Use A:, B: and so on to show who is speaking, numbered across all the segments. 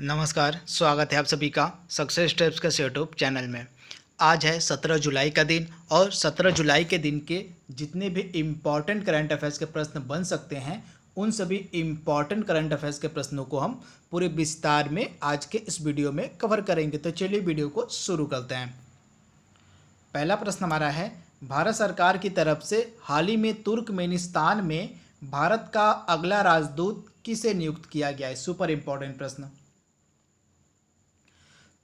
A: नमस्कार, स्वागत है आप सभी का सक्सेस स्टेप्स के यूट्यूब चैनल में। आज है 17 जुलाई का दिन और 17 जुलाई के दिन के जितने भी इम्पॉर्टेंट करंट अफेयर्स के प्रश्न बन सकते हैं उन सभी इम्पॉर्टेंट करंट अफेयर्स के प्रश्नों को हम पूरे विस्तार में आज के इस वीडियो में कवर करेंगे। तो चलिए वीडियो को शुरू करते हैं। पहला प्रश्न हमारा है, भारत सरकार की तरफ से हाल ही में तुर्कमेनिस्तान में भारत का अगला राजदूत किसे नियुक्त किया गया है। सुपर इम्पोर्टेंट प्रश्न।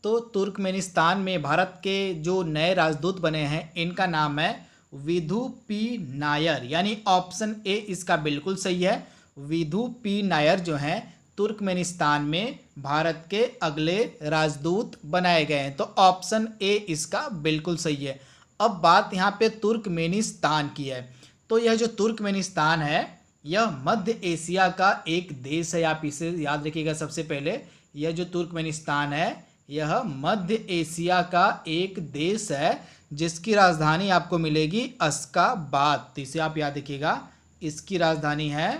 A: तो तुर्कमेनिस्तान में भारत के जो नए राजदूत बने हैं इनका नाम है विधु पी नायर, यानी ऑप्शन ए इसका बिल्कुल सही है। विधु पी नायर जो हैं तुर्कमेनिस्तान में भारत के अगले राजदूत बनाए गए हैं। तो ऑप्शन ए इसका बिल्कुल सही है। अब बात यहाँ पे तुर्कमेनिस्तान की है। तो यह जो तुर्कमेनिस्तान है यह मध्य एशिया का एक देश है। आप इसे याद रखिएगा। सबसे पहले यह जो तुर्कमेनिस्तान है यह मध्य एशिया का एक देश है जिसकी राजधानी आपको मिलेगी अश्गाबाद। तो इसे आप याद रखिएगा, इसकी राजधानी है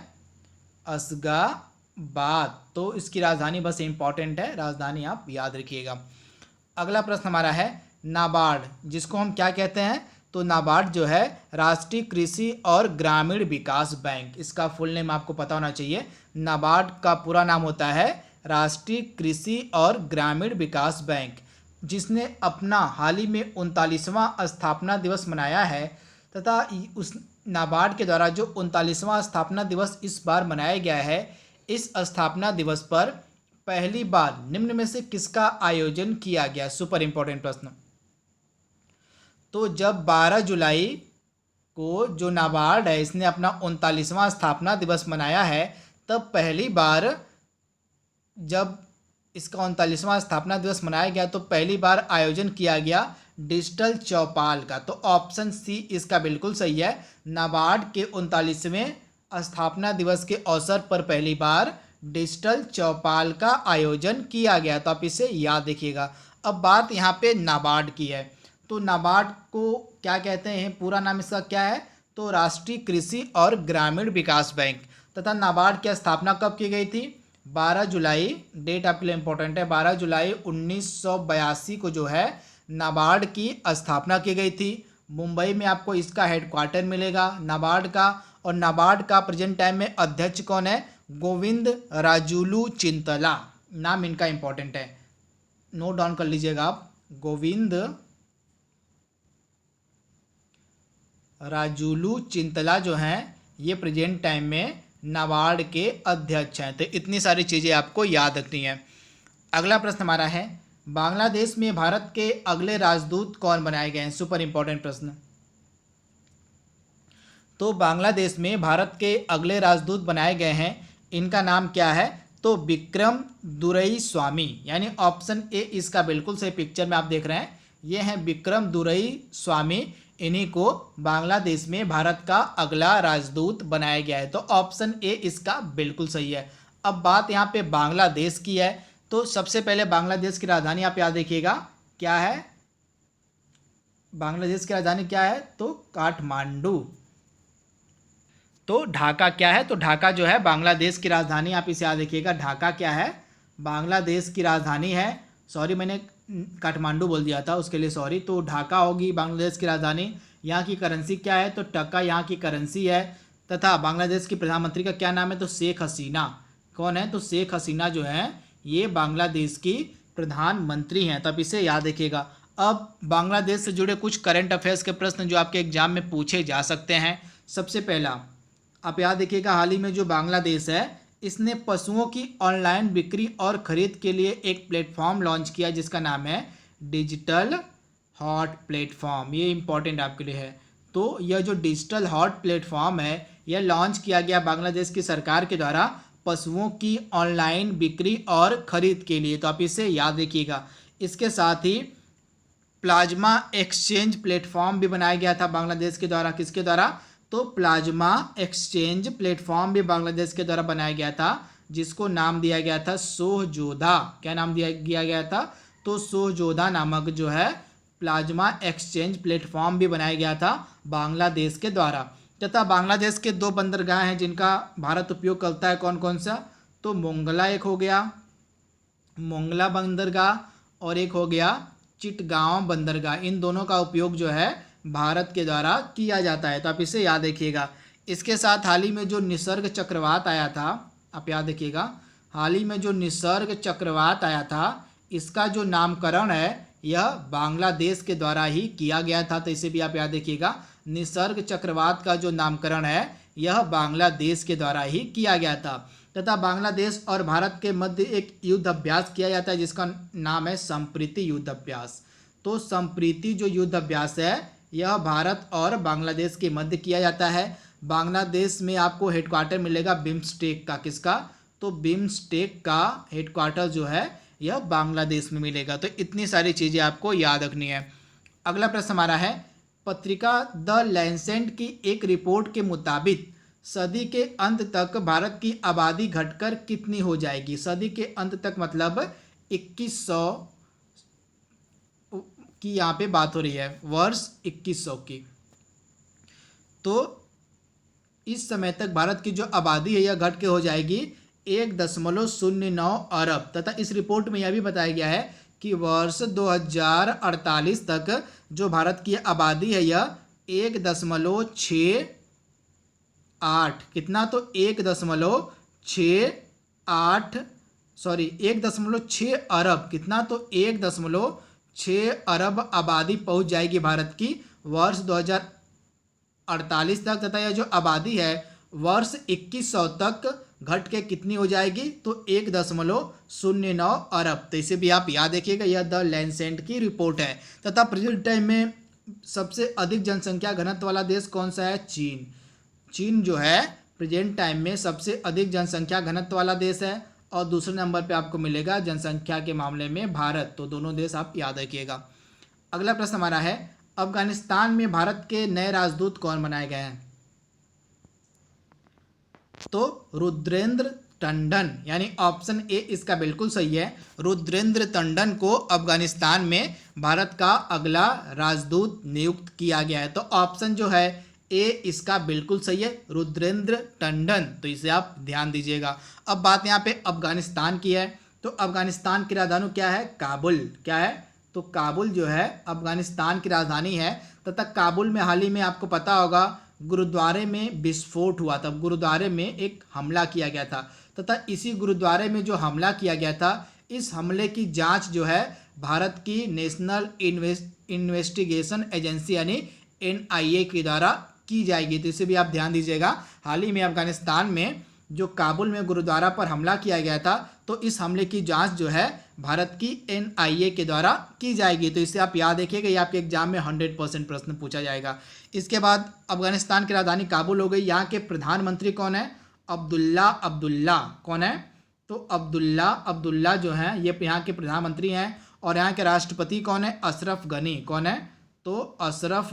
A: अश्गाबाद। तो इसकी राजधानी बस इंपॉर्टेंट है, राजधानी आप याद रखिएगा। अगला प्रश्न हमारा है नाबार्ड, जिसको हम क्या कहते हैं। तो नाबार्ड जो है राष्ट्रीय कृषि और ग्रामीण विकास बैंक, इसका फुल नेम आपको पता होना चाहिए। नाबार्ड का पूरा नाम होता है राष्ट्रीय कृषि और ग्रामीण विकास बैंक, जिसने अपना हाल ही में 39वां स्थापना दिवस मनाया है। तथा उस नाबार्ड के द्वारा जो 39वां स्थापना दिवस इस बार मनाया गया है, इस स्थापना दिवस पर पहली बार निम्न में से किसका आयोजन किया गया। सुपर इंपॉर्टेंट प्रश्न। तो जब 12 जुलाई को जो नाबार्ड है इसने अपना 39वां स्थापना दिवस मनाया है, तब पहली बार जब इसका 39वां स्थापना दिवस मनाया गया तो पहली बार आयोजन किया गया डिजिटल चौपाल का। तो ऑप्शन सी इसका बिल्कुल सही है। नाबार्ड के 39वें स्थापना दिवस के अवसर पर पहली बार डिजिटल चौपाल का आयोजन किया गया। तो आप इसे याद रखिएगा। अब बात यहाँ पे नाबार्ड की है। तो नाबार्ड को क्या कहते हैं, पूरा नाम इसका क्या है। तो राष्ट्रीय कृषि और ग्रामीण विकास बैंक। तथा नाबार्ड की स्थापना कब की गई थी। 12 जुलाई, डेट आपके लिए इंपॉर्टेंट है, 12 जुलाई 1982 को जो है नाबार्ड की स्थापना की गई थी। मुंबई में आपको इसका हेडक्वार्टर मिलेगा नाबार्ड का। और नाबार्ड का प्रेजेंट टाइम में अध्यक्ष कौन है। गोविंद राजुलू चिंतला, नाम इनका इंपॉर्टेंट है, नोट डाउन कर लीजिएगा आप। गोविंद राजुलू चिंतला जो हैं ये प्रेजेंट टाइम में नाबार्ड के अध्यक्ष हैं। तो इतनी सारी चीज़ें आपको याद रखनी है। अगला प्रश्न हमारा है, बांग्लादेश में भारत के अगले राजदूत कौन बनाए गए हैं। सुपर इंपॉर्टेंट प्रश्न। तो बांग्लादेश में भारत के अगले राजदूत बनाए गए हैं, इनका नाम क्या है। तो विक्रम दुरई-स्वामी, यानी ऑप्शन ए इसका बिल्कुल सही। पिक्चर में आप देख रहे हैं ये हैं विक्रम दुरई-स्वामी। इन्हीं को बांग्लादेश में भारत का अगला राजदूत बनाया गया है। तो ऑप्शन ए इसका बिल्कुल सही है। अब बात यहाँ पे बांग्लादेश की है। तो सबसे पहले बांग्लादेश की राजधानी आप याद रखिएगा क्या है। बांग्लादेश की राजधानी क्या है। तो काठमांडू। तो ढाका क्या है। तो ढाका जो है बांग्लादेश की राजधानी, आप इसे याद रखिएगा। ढाका क्या है, बांग्लादेश की राजधानी है। सॉरी मैंने काठमांडू बोल दिया था, उसके लिए सॉरी। तो ढाका होगी बांग्लादेश की राजधानी। यहाँ की करेंसी क्या है। तो टका यहाँ की करेंसी है। तथा बांग्लादेश की प्रधानमंत्री का क्या नाम है। तो शेख हसीना। कौन है। तो शेख हसीना जो है ये बांग्लादेश की प्रधानमंत्री हैं। तो आप इसे याद रखिएगा। अब बांग्लादेश से जुड़े कुछ करंट अफेयर्स के प्रश्न जो आपके एग्जाम में पूछे जा सकते हैं। सबसे पहला आप याद रखिएगा, हाल ही में जो बांग्लादेश है इसने पशुओं की ऑनलाइन बिक्री और खरीद के लिए एक प्लेटफॉर्म लॉन्च किया जिसका नाम है डिजिटल हॉट प्लेटफॉर्म। ये इंपॉर्टेंट आपके लिए है। तो यह जो डिजिटल हॉट प्लेटफॉर्म है यह लॉन्च किया गया बांग्लादेश की सरकार के द्वारा पशुओं की ऑनलाइन बिक्री और खरीद के लिए। तो आप इसे याद रखिएगा। इसके साथ ही प्लाज्मा एक्सचेंज प्लेटफॉर्म भी बनाया गया था बांग्लादेश के द्वारा। किसके द्वारा। तो प्लाज्मा एक्सचेंज प्लेटफॉर्म भी बांग्लादेश के द्वारा बनाया गया था, जिसको नाम दिया गया था सोहजोधा। क्या नाम दिया गया था। तो सोहजोधा नामक जो है प्लाज्मा एक्सचेंज प्लेटफॉर्म भी बनाया गया था बांग्लादेश के द्वारा। तथा बांग्लादेश के 2 बंदरगाह हैं जिनका भारत उपयोग करता है। कौन कौन सा। तो मोंगला एक हो गया, मोंगला बंदरगाह और एक हो गया चिटगांव बंदरगाह। इन दोनों का उपयोग जो है भारत के द्वारा किया जाता है, तो आप इसे याद रखिएगा। इसके साथ हाल ही में जो निसर्ग चक्रवात आया था, आप याद रखिएगा, हाल ही में जो निसर्ग चक्रवात आया था इसका जो नामकरण है यह बांग्लादेश के द्वारा ही किया गया था, तो इसे भी आप याद रखिएगा। निसर्ग चक्रवात का जो नामकरण है यह बांग्लादेश के द्वारा ही किया गया था, तथा बांग्लादेश और भारत के मध्य एक युद्ध अभ्यास किया जाता है जिसका नाम है संप्रीति युद्ध अभ्यास। तो संप्रीति जो युद्ध अभ्यास है यह भारत और बांग्लादेश के मध्य किया जाता है। बांग्लादेश में आपको हेडक्वार्टर मिलेगा बिम्स्टेक का, किसका, तो बिम्स्टेक का हेडक्वार्टर जो है यह बांग्लादेश में मिलेगा। तो इतनी सारी चीज़ें आपको याद रखनी है। अगला प्रश्न हमारा है, पत्रिका द लैंसेट की एक रिपोर्ट के मुताबिक सदी के अंत तक भारत की आबादी घटकर कितनी हो जाएगी। सदी के अंत तक मतलब 2100 की यहाँ पे बात हो रही है, वर्ष 2100 की। तो इस समय तक भारत की जो आबादी है यह घट के हो जाएगी 1.09 अरब, तथा इस रिपोर्ट में यह भी बताया गया है कि वर्ष 2048 तक जो भारत की आबादी है यह 1.68, कितना, तो 1.6 अरब, कितना, तो 1.6 अरब आबादी पहुंच जाएगी भारत की वर्ष 2048 तक, तथा यह जो आबादी है वर्ष 2100 तक घट के कितनी हो जाएगी, तो 1.09 अरब। तो इसे भी आप याद रखिएगा, यह द लैंसेट की रिपोर्ट है। तथा प्रेजेंट टाइम में सबसे अधिक जनसंख्या घनत्व वाला देश कौन सा है, चीन। चीन जो है प्रेजेंट टाइम में सबसे अधिक जनसंख्या घनत्व वाला देश है, और दूसरे नंबर पे आपको मिलेगा जनसंख्या के मामले में भारत। तो दोनों देश आप याद रखिएगा। अगला प्रश्न हमारा है, अफगानिस्तान में भारत के नए राजदूत कौन बनाए गए हैं। तो रुद्रेंद्र टंडन, यानी ऑप्शन ए इसका बिल्कुल सही है। रुद्रेंद्र टंडन को अफगानिस्तान में भारत का अगला राजदूत नियुक्त किया गया है। तो ऑप्शन जो है ए इसका बिल्कुल सही है, रुद्रेंद्र टंडन। तो इसे आप ध्यान दीजिएगा। अब बात यहाँ पे अफगानिस्तान की है, तो अफगानिस्तान की राजधानी क्या है, काबुल। क्या है, तो काबुल जो है अफगानिस्तान की राजधानी है। तथा काबुल में हाल ही में आपको पता होगा गुरुद्वारे में विस्फोट हुआ था, गुरुद्वारे में एक हमला किया गया था, तथा इसी गुरुद्वारे में जो हमला किया गया था इस हमले की जांच जो है भारत की नेशनल इन्वेस्टिगेशन एजेंसी यानी NIA के द्वारा की जाएगी। तो इसे भी आप ध्यान दीजिएगा। हाल ही में अफगानिस्तान में जो काबुल में गुरुद्वारा पर हमला किया गया था, तो इस हमले की जांच जो है भारत की NIA के द्वारा की जाएगी। तो इसे आप याद रखिएगा, ये आपके एग्जाम में 100% प्रश्न पूछा जाएगा। इसके बाद अफगानिस्तान की राजधानी काबुल हो गई। यहाँ के प्रधानमंत्री कौन है, अब्दुल्ला। कौन है, तो अब्दुल्ला जो हैं ये यहाँ के प्रधानमंत्री हैं। और यहाँ के राष्ट्रपति कौन है, अशरफ गनी। कौन है, तो अशरफ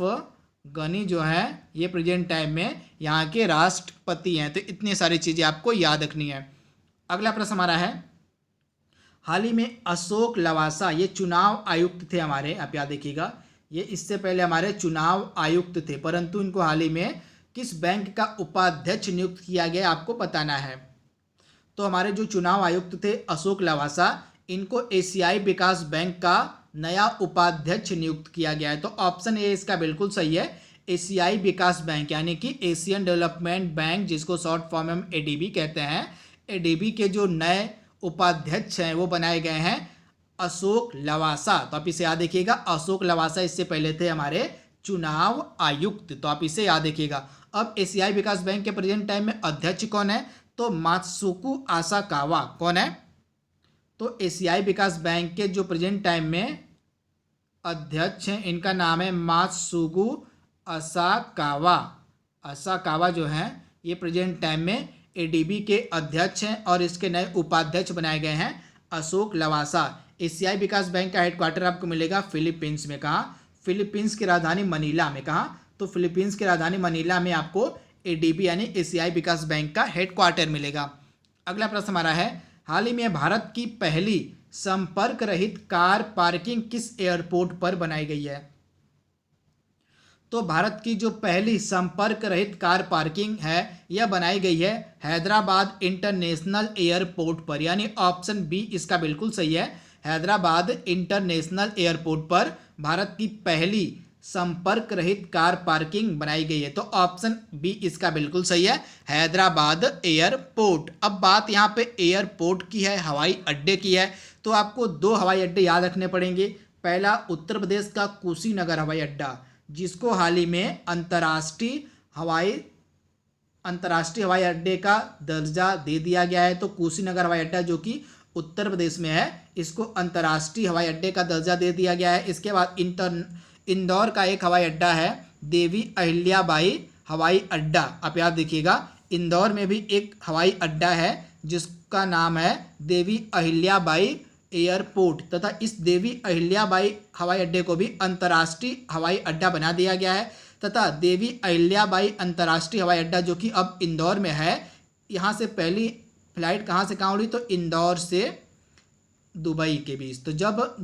A: गनी जो है ये प्रेजेंट टाइम में यहाँ के राष्ट्रपति हैं। तो इतनी सारी चीज़ें आपको याद रखनी है। अगला प्रश्न हमारा है, हाल ही में अशोक लवासा ये चुनाव आयुक्त थे हमारे, आप याद देखिएगा, ये इससे पहले हमारे चुनाव आयुक्त थे, परंतु इनको हाल ही में किस बैंक का उपाध्यक्ष नियुक्त किया गया आपको बताना है। तो हमारे जो चुनाव आयुक्त थे अशोक लवासा, इनको एशियाई विकास बैंक का नया उपाध्यक्ष नियुक्त किया गया है। तो ऑप्शन ए इसका बिल्कुल सही है, एशियाई विकास बैंक यानी कि एशियन डेवलपमेंट बैंक, जिसको शॉर्ट फॉर्म में हम ADB कहते हैं। ADB के जो नए उपाध्यक्ष हैं वो बनाए गए हैं अशोक लवासा। तो आप इसे याद रखिएगा, अशोक लवासा इससे पहले थे हमारे चुनाव आयुक्त। तो आप इसे याद रखिएगा। अब एशियाई विकास बैंक के प्रेजेंट टाइम में अध्यक्ष कौन है, तो मात्सुको आसाकावा। कौन है, तो एशियाई विकास बैंक के जो प्रेजेंट टाइम में अध्यक्ष हैं इनका नाम है मात्सुगु असाकावा। असाकावा जो हैं ये प्रेजेंट टाइम में ADB के अध्यक्ष हैं और इसके नए उपाध्यक्ष बनाए गए हैं अशोक लवासा। एशियाई विकास बैंक का हेडक्वार्टर आपको मिलेगा फिलीपींस में। कहाँ, फिलीपींस की राजधानी मनीला में। कहाँ, तो फिलीपींस की राजधानी मनीला में आपको ADB यानी एशियाई विकास बैंक का हेडक्वार्टर मिलेगा। अगला प्रश्न हमारा है, हाल ही में भारत की पहली संपर्क रहित कार पार्किंग किस एयरपोर्ट पर बनाई गई है। तो तो भारत की जो पहली संपर्क रहित कार पार्किंग है यह बनाई गई है हैदराबाद इंटरनेशनल एयरपोर्ट पर, यानी ऑप्शन बी इसका बिल्कुल सही है। हैदराबाद इंटरनेशनल एयरपोर्ट पर भारत की पहली संपर्क रहित कार पार्किंग बनाई गई है, तो ऑप्शन बी इसका बिल्कुल सही है, हैदराबाद एयरपोर्ट। अब बात यहाँ पे एयरपोर्ट की है, हवाई अड्डे की है, तो आपको दो हवाई अड्डे याद रखने पड़ेंगे। पहला उत्तर प्रदेश का कुशीनगर हवाई अड्डा, जिसको हाल ही में अंतर्राष्ट्रीय हवाई अड्डे का दर्जा दे दिया गया है। तो कुशीनगर हवाई अड्डा जो कि उत्तर प्रदेश में है, इसको अंतर्राष्ट्रीय हवाई अड्डे का दर्जा दे दिया गया है। इसके बाद इंदौर का एक हवाई अड्डा है देवी अहिल्याबाई हवाई अड्डा, आप याद रखिएगा, इंदौर में भी एक हवाई अड्डा है जिसका नाम है देवी अहिल्याबाई एयरपोर्ट, तथा इस देवी अहिल्याबाई हवाई अड्डे को भी अंतर्राष्ट्रीय हवाई अड्डा बना दिया गया है। तथा देवी अहिल्याबाई अंतर्राष्ट्रीय हवाई अड्डा जो कि अब इंदौर में है, यहाँ से पहली फ्लाइट कहाँ से कहाँ उड़ी, तो इंदौर से दुबई के बीच। तो जब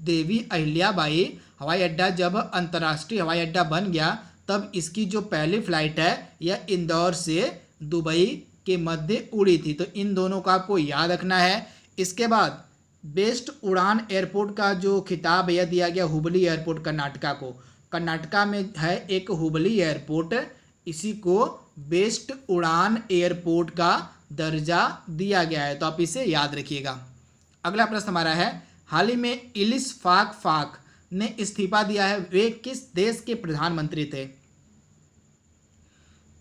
A: देवी अहिल्याबाई हवाई अड्डा जब अंतर्राष्ट्रीय हवाई अड्डा बन गया, तब इसकी जो पहली फ्लाइट है यह इंदौर से दुबई के मध्य उड़ी थी। तो इन दोनों का आपको याद रखना है। इसके बाद बेस्ट उड़ान एयरपोर्ट का जो खिताब यह दिया गया हुबली एयरपोर्ट कर्नाटका को। कर्नाटका में है एक हुबली एयरपोर्ट, इसी को बेस्ट उड़ान एयरपोर्ट का दर्जा दिया गया है, तो आप इसे याद रखिएगा। अगला प्रश्न हमारा है, हाल ही में इलिस फाक ने इस्तीफा दिया है, वे किस देश के प्रधानमंत्री थे?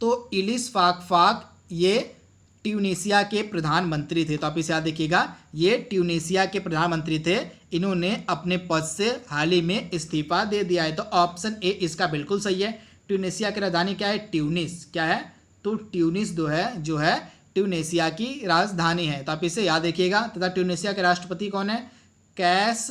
A: तो इलिस फाक ये ट्यूनीशिया के प्रधानमंत्री थे, तो आप इसे याद रखिएगा, ये ट्यूनीशिया के प्रधानमंत्री थे। इन्होंने अपने पद से हाल ही में इस्तीफा दे दिया है, तो ऑप्शन ए इसका बिल्कुल सही है। ट्यूनीशिया की राजधानी क्या है? ट्यूनिस। क्या है? तो ट्यूनिस जो है ट्यूनीशिया की राजधानी है, तो आप इसे याद रखिएगा। तथा ट्यूनीशिया के राष्ट्रपति कौन है? कैस,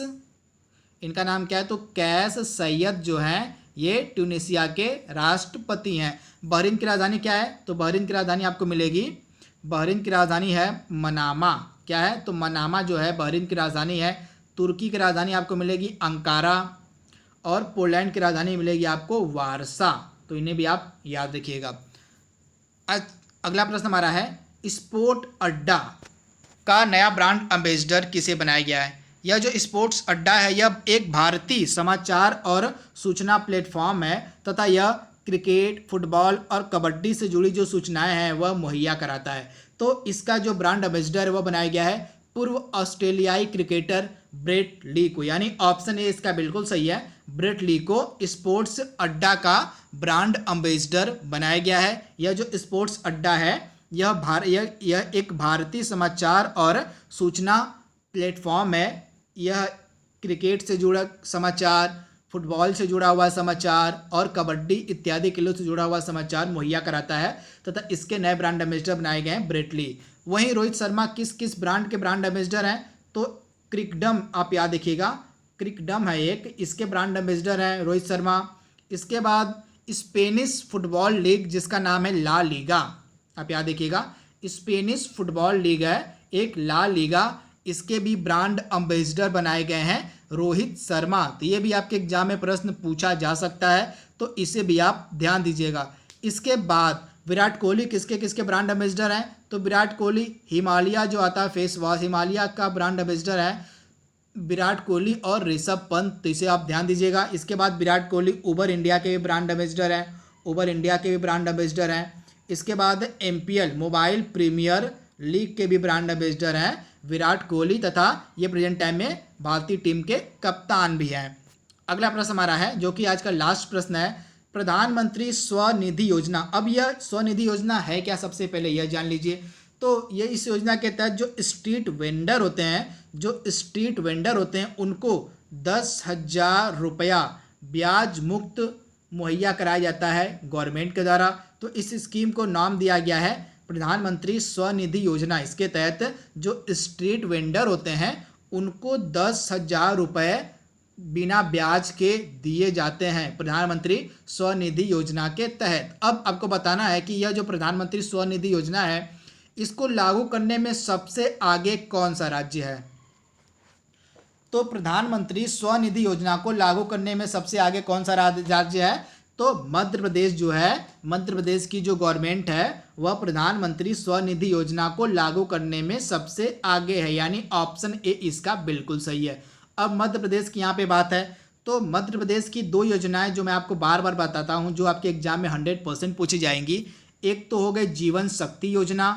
A: इनका नाम क्या है? तो कैस सैयद जो हैं ये ट्यूनीशिया के राष्ट्रपति हैं। बहरीन की राजधानी क्या है? तो बहरीन की राजधानी आपको मिलेगी, बहरीन की राजधानी है मनामा। क्या है? तो मनामा जो है बहरीन की राजधानी है। तुर्की की राजधानी आपको मिलेगी अंकारा, और पोलैंड की राजधानी मिलेगी आपको वारसा, तो इन्हें भी आप याद रखिएगा। अगला प्रश्न हमारा है, स्पोर्ट अड्डा का नया ब्रांड एम्बेसडर किसे बनाया गया है? यह जो स्पोर्ट्स अड्डा है यह एक भारतीय समाचार और सूचना प्लेटफॉर्म है, तथा यह क्रिकेट, फुटबॉल और कबड्डी से जुड़ी जो सूचनाएं हैं वह मुहैया कराता है। तो इसका जो ब्रांड एम्बेसडर है वह बनाया गया है पूर्व ऑस्ट्रेलियाई क्रिकेटर ब्रेट ली को, यानी ऑप्शन ए इसका बिल्कुल सही है, ब्रेट ली को स्पोर्ट्स अड्डा का ब्रांड एम्बेसडर बनाया गया है। यह जो स्पोर्ट्स अड्डा है यह एक भारतीय समाचार और सूचना प्लेटफॉर्म है। यह क्रिकेट से जुड़ा समाचार, फुटबॉल से जुड़ा हुआ समाचार और कबड्डी इत्यादि खेलों से जुड़ा हुआ समाचार मुहैया कराता है, तथा इसके नए ब्रांड एम्बेसडर बनाए गए हैं ब्रेट ली। वहीं रोहित शर्मा किस किस ब्रांड के ब्रांड एम्बेसडर हैं? तो क्रिकडम, आप याद रखिएगा, क्रिकडम है एक, इसके ब्रांड एम्बेसडर हैं रोहित शर्मा। इसके बाद स्पेनिश फुटबॉल लीग जिसका नाम है ला लीगा, आप याद रखिएगा, स्पेनिश फुटबॉल लीग है एक ला लीगा, इसके भी ब्रांड एम्बेसडर बनाए गए हैं रोहित शर्मा। तो ये भी आपके एग्जाम में प्रश्न पूछा जा सकता है, तो इसे भी आप ध्यान दीजिएगा। इसके बाद विराट कोहली किसके किसके ब्रांड एम्बेसडर हैं? तो विराट कोहली हिमालय जो आता है फेस वॉश, हिमालय का ब्रांड एम्बेसडर है विराट कोहली और ऋषभ पंत, तो इसे आप ध्यान दीजिएगा। इसके बाद विराट कोहली उबर इंडिया के भी ब्रांड एम्बेसडर हैं, उबर इंडिया के भी ब्रांड एम्बेसडर हैं। इसके बाद MPL मोबाइल प्रीमियर लीग के भी ब्रांड एम्बेसडर हैं विराट कोहली, तथा ये प्रेजेंट टाइम में भारतीय टीम के कप्तान भी हैं। अगला प्रश्न हमारा है जो कि आज का लास्ट प्रश्न है, प्रधानमंत्री स्वनिधि योजना। अब यह स्वनिधि योजना है क्या, सबसे पहले यह जान लीजिए। तो ये इस योजना के तहत जो स्ट्रीट वेंडर होते हैं उनको 10,000 रुपया ब्याज मुक्त मुहैया कराया जाता है गवर्नमेंट के द्वारा। तो इस स्कीम को नाम दिया गया है प्रधानमंत्री स्वनिधि योजना। इसके तहत जो स्ट्रीट वेंडर होते हैं उनको 10,000 रुपये बिना ब्याज के दिए जाते हैं प्रधानमंत्री स्वनिधि योजना के तहत। अब आपको बताना है कि यह जो प्रधानमंत्री स्वनिधि योजना है इसको लागू करने में सबसे आगे कौन सा राज्य है? तो प्रधानमंत्री स्वनिधि योजना को लागू करने में सबसे आगे कौन सा राज्य है? तो मध्य प्रदेश जो है, मध्य प्रदेश की जो गवर्नमेंट है वह प्रधानमंत्री स्वनिधि योजना को लागू करने में सबसे आगे है, यानी ऑप्शन ए इसका बिल्कुल सही है। अब मध्य प्रदेश की यहाँ पे बात है, तो मध्य प्रदेश की दो योजनाएं जो मैं आपको बार बार बताता हूँ, जो आपके एग्जाम में 100% पूछी जाएंगी। एक तो हो गई जीवन शक्ति योजना,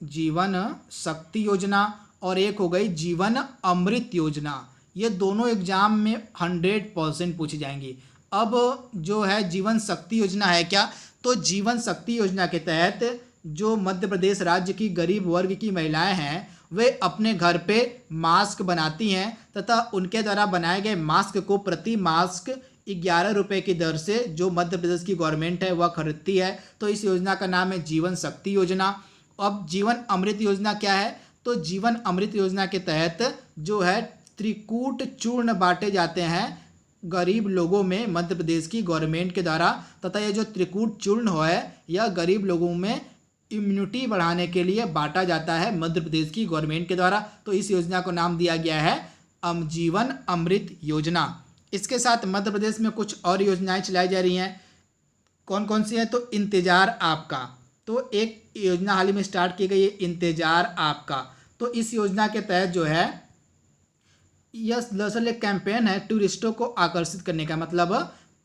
A: जीवन शक्ति योजना, और एक हो गई जीवन अमृत योजना। ये दोनों एग्जाम में 100% पूछी जाएंगी। अब जो है जीवन शक्ति योजना है क्या, तो जीवन शक्ति योजना के तहत जो मध्य प्रदेश राज्य की गरीब वर्ग की महिलाएं हैं वे अपने घर पे मास्क बनाती हैं तथा उनके द्वारा बनाए गए मास्क को प्रति मास्क 11 रुपये की दर से जो मध्य प्रदेश की गवर्नमेंट है वह खरीदती है। तो इस योजना का नाम है जीवन शक्ति योजना। अब जीवन अमृत योजना क्या है, तो जीवन अमृत योजना के तहत जो है त्रिकूट चूर्ण बांटे जाते हैं गरीब लोगों में मध्य प्रदेश की गवर्नमेंट के द्वारा, तथा ये जो त्रिकूट चूर्ण है यह गरीब लोगों में इम्यूनिटी बढ़ाने के लिए बांटा जाता है मध्य प्रदेश की गवर्नमेंट के द्वारा। तो इस योजना को नाम दिया गया है जीवन अमृत योजना। इसके साथ मध्य प्रदेश में कुछ और योजनाएं चलाई जा रही हैं। कौन कौन सी हैं, तो इंतजार आपका, तो एक योजना हाल ही में स्टार्ट की गई है इंतजार आपका। तो इस योजना के तहत जो है यह दरअसल एक कैंपेन है टूरिस्टों को आकर्षित करने का, मतलब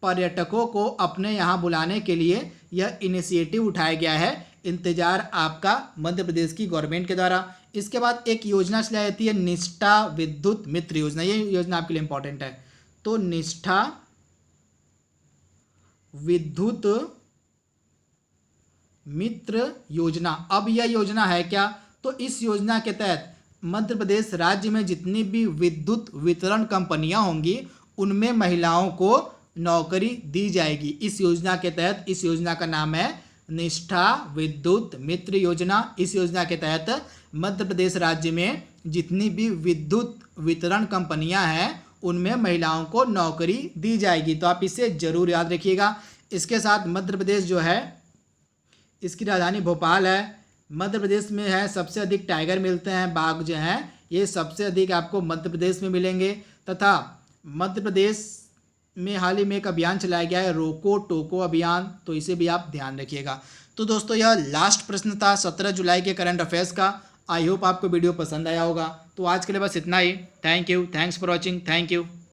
A: पर्यटकों को अपने यहाँ बुलाने के लिए यह इनिशिएटिव उठाया गया है इंतजार आपका मध्य प्रदेश की गवर्नमेंट के द्वारा। इसके बाद एक योजना चलाई जाती है निष्ठा विद्युत मित्र योजना। ये योजना आपके लिए इंपॉर्टेंट है। तो निष्ठा विद्युत मित्र योजना, अब यह योजना है क्या, तो इस योजना के तहत मध्य प्रदेश राज्य में जितनी भी विद्युत वितरण कंपनियां होंगी उनमें महिलाओं को नौकरी दी जाएगी इस योजना के तहत। इस योजना का नाम है निष्ठा विद्युत मित्र योजना। इस योजना के तहत मध्य प्रदेश राज्य में जितनी भी विद्युत वितरण कंपनियां हैं उनमें महिलाओं को नौकरी दी जाएगी। तो आप इसे जरूर याद रखिएगा। इसके साथ मध्य प्रदेश जो है इसकी राजधानी भोपाल है। मध्य प्रदेश में है सबसे अधिक टाइगर मिलते हैं, बाघ जो हैं ये सबसे अधिक आपको मध्य प्रदेश में मिलेंगे। तथा मध्य प्रदेश में हाल ही में एक अभियान चलाया गया है रोको टोको अभियान, तो इसे भी आप ध्यान रखिएगा। तो दोस्तों यह लास्ट प्रश्न था 17 जुलाई के करंट अफेयर्स का। आई होप आपको वीडियो पसंद आया होगा। तो आज के लिए बस इतना ही। Thank you, thanks for watching, thank you.